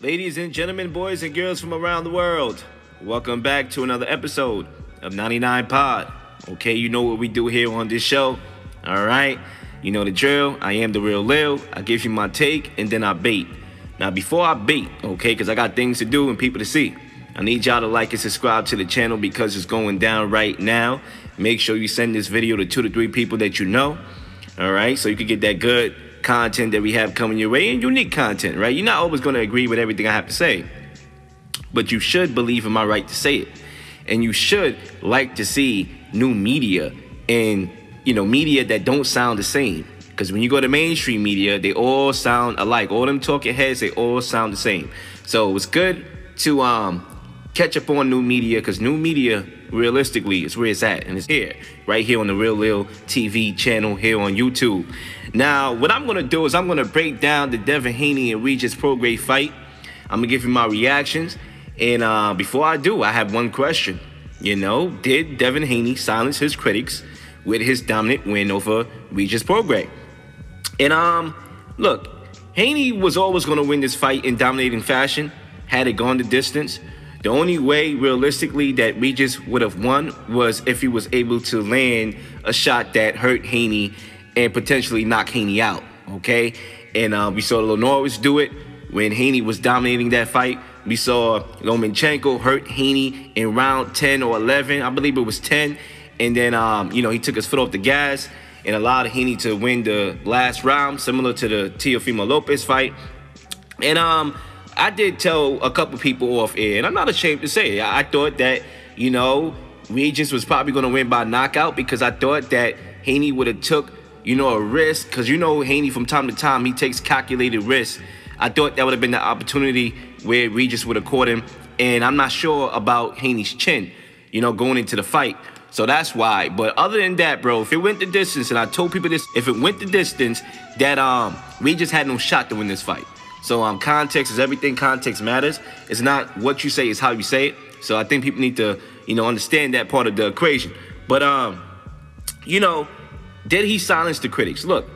Ladies and gentlemen, boys and girls from around the world, welcome back to another episode of 99 Pod. Okay, you know what we do here on this show. All right, you know the drill. I am the real Leel. I give you my take and then I bait. Now, before I bait, okay, because I got things to do and people to see, I need y'all to like and subscribe to the channel because it's going down right now. Make sure you send this video to 2 to 3 people that you know. All right, so you can get that good content that we have coming your way, and unique content, right? You're not always going to agree with everything I have to say, but you should believe in my right to say it, and you should like to see new media and, you know, media that don't sound the same, because when you go to mainstream media, they all sound alike. All them talking heads, they all sound the same. So it's good to catch up on new media, because new media realistically is where it's at, and it's here, right here on the Real Leel TV channel here on YouTube. Now, what I'm going to do is I'm going to break down the Devin Haney and Regis Prograis fight. I'm going to give you my reactions. And before I do, I have one question. You know, did Devin Haney silence his critics with his dominant win over Regis Prograis? And look, Haney was always going to win this fight in dominating fashion had it gone the distance. The only way, realistically, that Regis would have won was if he was able to land a shot that hurt Haney and potentially knock Haney out, okay? And we saw Norris do it when Haney was dominating that fight. We saw Lomachenko hurt Haney in round 10 or 11. I believe it was 10. And then, you know, he took his foot off the gas and allowed Haney to win the last round, similar to the Teofimo Lopez fight. And I did tell a couple people off air, and I'm not ashamed to say it. I thought that, you know, Regis was probably going to win by knockout, because I thought that Haney would have took, you know, a risk, because you know Haney from time to time, he takes calculated risks. I thought that would have been the opportunity where Regis would have caught him, and I'm not sure about Haney's chin, you know, going into the fight. So that's why. But other than that, bro, if it went the distance, and I told people this, if it went the distance, that Regis had no shot to win this fight. So context is everything. Context matters. It's not what you say, it's how you say it. So I think people need to, you know, understand that part of the equation. But, you know, did he silence the critics? Look,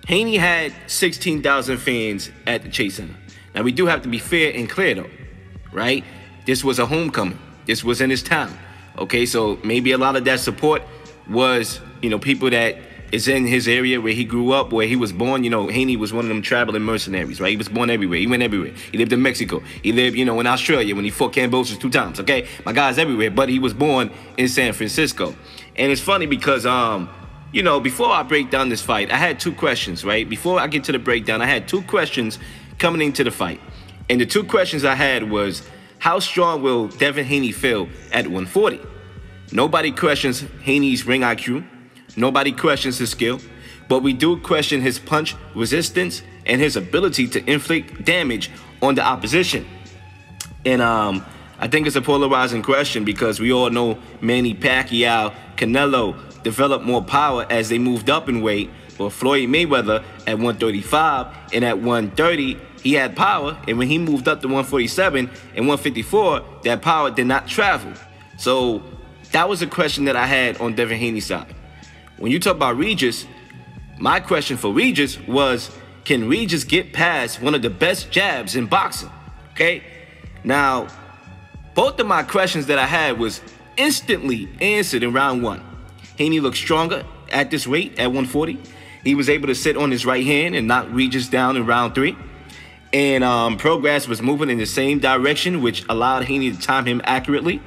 Haney had 16,000 fans at the Chase Center. Now, we do have to be fair and clear, though, right? This was a homecoming. This was in his town, okay? So maybe a lot of that support was, you know, people that is in his area where he grew up, where he was born. You know, Haney was one of them traveling mercenaries, right? He was born everywhere. He went everywhere. He lived in Mexico. He lived, you know, in Australia when he fought Cambosos 2 times, okay? My guy's everywhere, but he was born in San Francisco. And it's funny because, you know, before I break down this fight, I had 2 questions, right? Before I get to the breakdown, I had 2 questions coming into the fight. And the 2 questions I had was, how strong will Devin Haney feel at 140? Nobody questions Haney's ring IQ. Nobody questions his skill, but we do question his punch resistance and his ability to inflict damage on the opposition. And I think it's a polarizing question, because we all know Manny Pacquiao, Canelo developed more power as they moved up in weight, but Floyd Mayweather at 135 and at 130, he had power, and when he moved up to 147 and 154, that power did not travel. So that was a question that I had on Devin Haney's side. When you talk about Regis, my question for Regis was, can Regis get past one of the best jabs in boxing? Okay? Now, both of my questions that I had was instantly answered in round 1. Haney looked stronger at this weight, at 140. He was able to sit on his right hand and knock Regis down in round 3. And Prograis was moving in the same direction, which allowed Haney to time him accurately.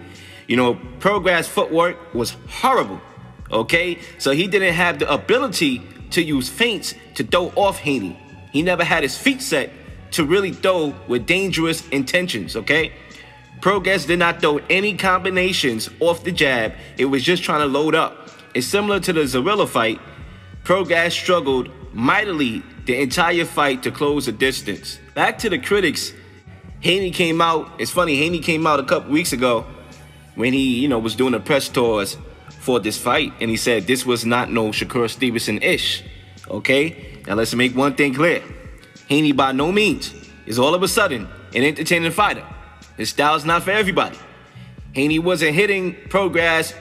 You know, Prograis' footwork was horrible. Okay, so he didn't have the ability to use feints to throw off Haney. He never had his feet set to really throw with dangerous intentions, okay? Prograis did not throw any combinations off the jab. It was just trying to load up. It's similar to the Zarilla fight. Prograis struggled mightily the entire fight to close the distance. Back to the critics, Haney came out. It's funny, Haney came out a couple weeks ago when he, you know, was doing the press tours for this fight, and he said this was not no Shakur Stevenson-ish, okay? Now let's make one thing clear. Haney by no means is all of a sudden an entertaining fighter. His style's not for everybody. Haney wasn't hitting Prograis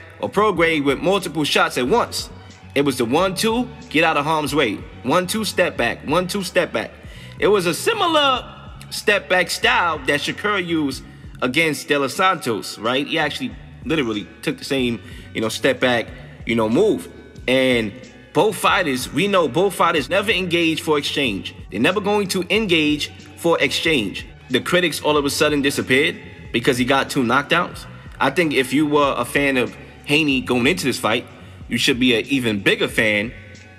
with multiple shots at once. It was the 1-2, get out of harm's way. 1-2, step back. 1-2, step back. It was a similar step back style that Shakur used against De Los Santos, right? He actually literally took the same, step back, move. And both fighters, we know both fighters never engage for exchange. They're never going to engage for exchange. The critics all of a sudden disappeared because he got 2 knockdowns. I think if you were a fan of Haney going into this fight, you should be an even bigger fan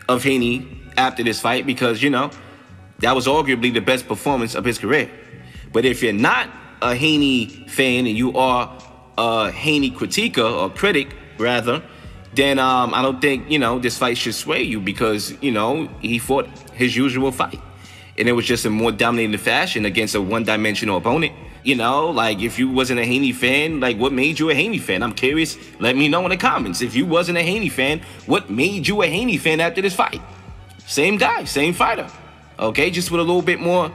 of Haney after this fight because, that was arguably the best performance of his career. But if you're not a Haney fan and you are a Haney critiquer or critic, rather, then I don't think, this fight should sway you because, he fought his usual fight. And it was just a more dominating fashion against a one-dimensional opponent. Like if you wasn't a Haney fan, like what made you a Haney fan? I'm curious. Let me know in the comments. If you wasn't a Haney fan, what made you a Haney fan after this fight? Same guy, same fighter. Okay, just with a little bit more,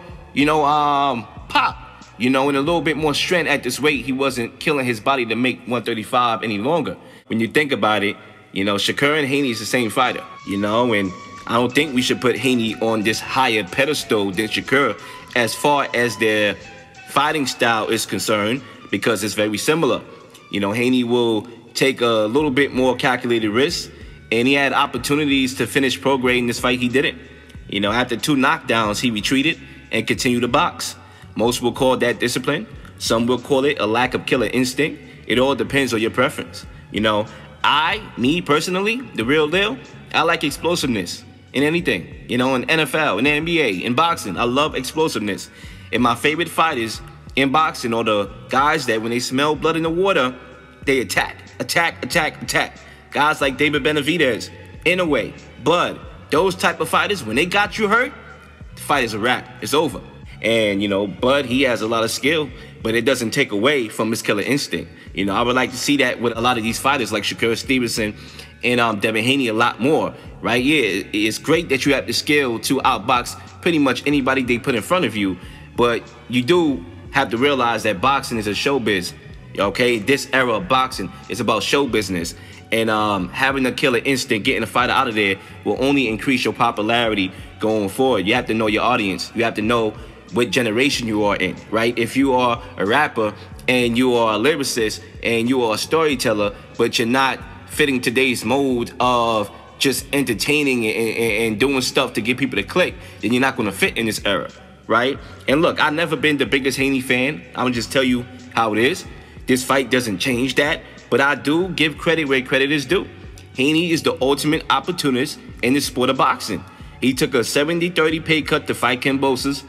pop. And a little bit more strength at this weight. He wasn't killing his body to make 135 any longer. When you think about it, Shakur and Haney is the same fighter, and I don't think we should put Haney on this higher pedestal than Shakur as far as their fighting style is concerned because it's very similar. Haney will take a little bit more calculated risks, and he had opportunities to finish Prograis in this fight. He didn't. After 2 knockdowns, he retreated and continued to box. Most will call that discipline. Some will call it a lack of killer instinct. It all depends on your preference. Me personally, the real Leel, I like explosiveness in anything. In NFL, in the NBA, in boxing, I love explosiveness. And my favorite fighters in boxing are the guys that when they smell blood in the water, they attack. Guys like David Benavidez, Inoue, Bud, those type of fighters, when they got you hurt, the fight is a wrap. It's over. And, Bud, he has a lot of skill, but it doesn't take away from his killer instinct. I would like to see that with a lot of these fighters like Shakur Stevenson and Devin Haney a lot more, right? Yeah, it's great that you have the skill to outbox pretty much anybody they put in front of you, but you do have to realize that boxing is a showbiz, okay? This era of boxing is about show business, and having a killer instinct, getting a fighter out of there will only increase your popularity going forward. You have to know your audience. You have to know what generation you are in, right? If you are a rapper and you are a lyricist and you are a storyteller, but you're not fitting today's mode of just entertaining and doing stuff to get people to click, then you're not going to fit in this era, right? And look, I've never been the biggest Haney fan. I'm going to just tell you how it is. This fight doesn't change that, but I do give credit where credit is due. Haney is the ultimate opportunist in the sport of boxing. He took a 70-30 pay cut to fight Ken Bosa's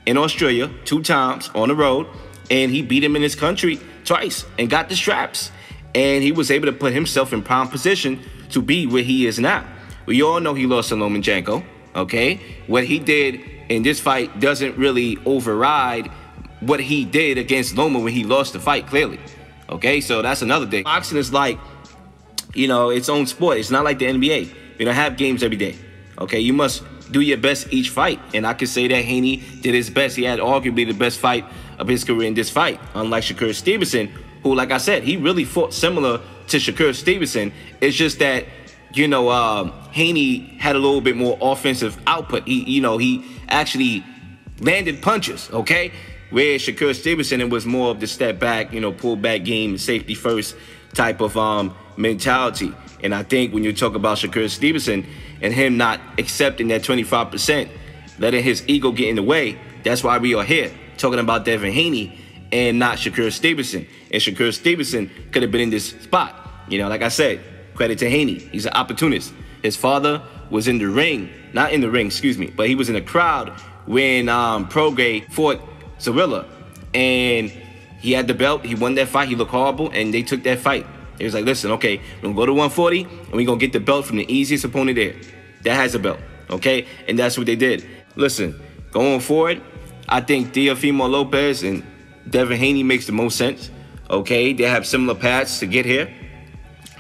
in Australia 2 times on the road, and he beat him in his country twice and got the straps. And he was able to put himself in prime position to be where he is now. We all know he lost to Lomachenko, okay? What he did in this fight doesn't really override what he did against Loma when he lost the fight, clearly. Okay, so that's another thing. Boxing is like, its own sport. It's not like the NBA. We don't have games every day, okay? You must do your best each fight. And I can say that Haney did his best. He had arguably the best fight of his career in this fight, unlike Shakur Stevenson, who, like I said, he really fought similar to Shakur Stevenson. It's just that, Haney had a little bit more offensive output. He actually landed punches, okay? Where Shakur Stevenson, it was more of the step back, pull back game, safety first type of mentality. And I think when you talk about Shakur Stevenson and him not accepting that 25%, letting his ego get in the way, that's why we are here talking about Devin Haney and not Shakur Stevenson. And Shakur Stevenson could have been in this spot. Like I said, credit to Haney. He's an opportunist. His father was in the ring, not in the ring, excuse me, but he was in the crowd when Prograis fought Zorilla. And he had the belt. He won that fight. He looked horrible, and they took that fight. It was like, listen, okay, we're going to go to 140, and we're going to get the belt from the easiest opponent there. That has a belt, okay? And that's what they did. Listen, going forward, I think Teofimo Lopez and Devin Haney makes the most sense, okay? They have similar paths to get here.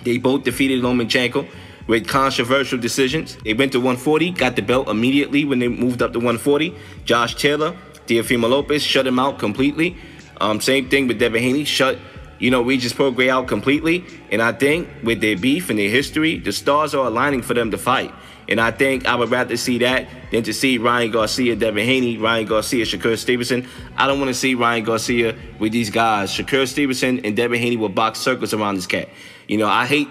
They both defeated Lomachenko with controversial decisions. They went to 140, got the belt immediately when they moved up to 140. Josh Taylor, Teofimo Lopez shut him out completely. Same thing with Devin Haney, shut Regis Prograis out completely. And I think with their beef and their history, the stars are aligning for them to fight. And I think I would rather see that than to see Ryan Garcia, Devin Haney, Ryan Garcia, Shakur Stevenson. I don't want to see Ryan Garcia with these guys. Shakur Stevenson and Devin Haney will box circles around this cat. I hate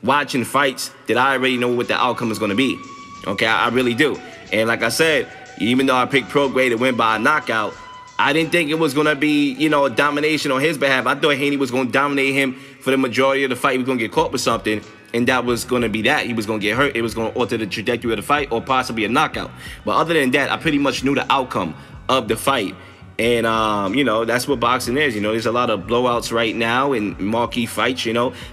watching fights that I already know what the outcome is going to be. Okay, I really do. And like I said, even though I picked Prograis to win by a knockout, I didn't think it was going to be, a domination on his behalf. I thought Haney was going to dominate him for the majority of the fight. He was going to get caught with something, and that was going to be that. He was going to get hurt. It was going to alter the trajectory of the fight or possibly a knockout. But other than that, I pretty much knew the outcome of the fight. And, that's what boxing is. There's a lot of blowouts right now in marquee fights,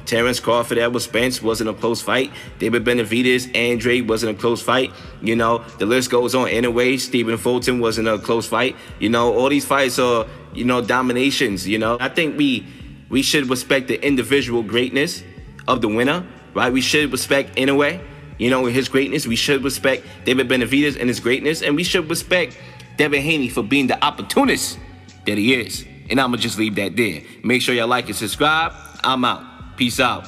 Terrence Crawford, Edward Spence wasn't a close fight. David Benavidez, Andre wasn't a close fight. The list goes on. Anyway, Stephen Fulton wasn't a close fight. All these fights are, dominations, I think we should respect the individual greatness of the winner, right? We should respect Inoue, his greatness. We should respect David Benavidez and his greatness. And we should respect Devin Haney for being the opportunist that he is. And I'm going to just leave that there. Make sure y'all like and subscribe. I'm out. Peace out.